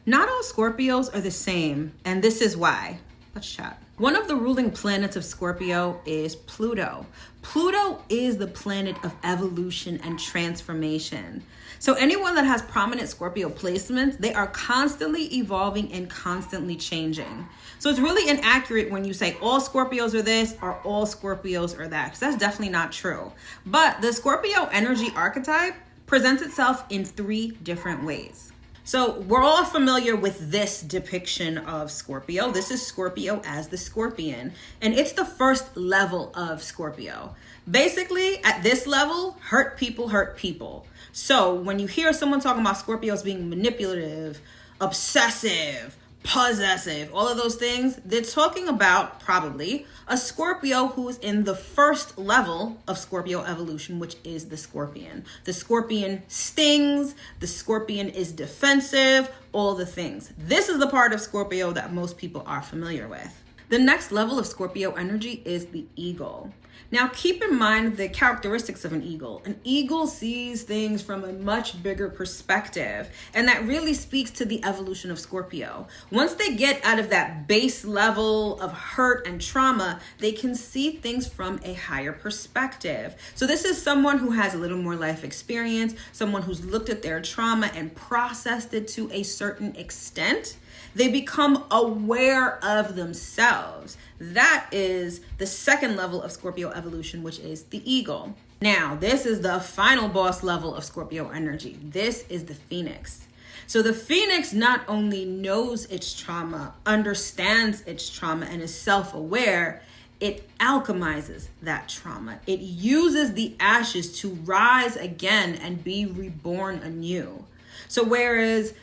Not all Scorpios are the same, and this is why. Let's chat. One of the ruling planets of Scorpio is Pluto. Pluto is the planet of evolution and transformation. So anyone that has prominent Scorpio placements, they are constantly evolving and constantly changing. So it's really inaccurate when you say all Scorpios are this or all Scorpios are that, because that's definitely not true. But the Scorpio energy archetype presents itself in 3 different ways. So we're all familiar with this depiction of Scorpio. This is Scorpio as the scorpion, and it's the first level of Scorpio. Basically, at this level, hurt people hurt people. So when you hear someone talking about Scorpios being manipulative, obsessive, possessive, all of those things, they're talking about probably a Scorpio who's in the first level of Scorpio evolution, which is the scorpion. The scorpion stings, the scorpion is defensive, all the things. This is the part of Scorpio that most people are familiar with. The next level of Scorpio energy is the eagle. Now, keep in mind the characteristics of an eagle. An eagle sees things from a much bigger perspective, and that really speaks to the evolution of Scorpio. Once they get out of that base level of hurt and trauma, they can see things from a higher perspective. So this is someone who has a little more life experience, someone who's looked at their trauma and processed it to a certain extent. They become aware of themselves. That is the second level of Scorpio evolution, which is the eagle. Now, this is the final boss level of Scorpio energy. This is the phoenix. So the phoenix not only knows its trauma, understands its trauma, and is self-aware, it alchemizes that trauma. It uses the ashes to rise again and be reborn anew. So whereas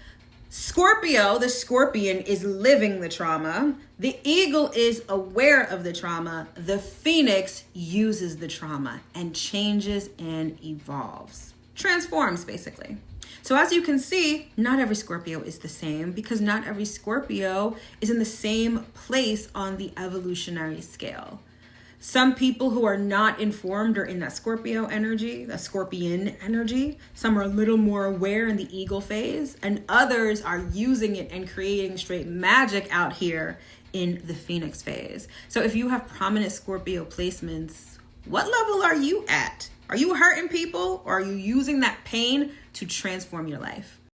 Scorpio, the scorpion, is living the trauma, the eagle is aware of the trauma, the phoenix uses the trauma and changes and evolves. Transforms, basically. So as you can see, not every Scorpio is the same, because not every Scorpio is in the same place on the evolutionary scale. Some people who are not informed are in that Scorpio energy, the scorpion energy. Some are a little more aware in the eagle phase, and others are using it and creating straight magic out here in the phoenix phase. So if you have prominent Scorpio placements, what level are you at? Are you hurting people, or are you using that pain to transform your life?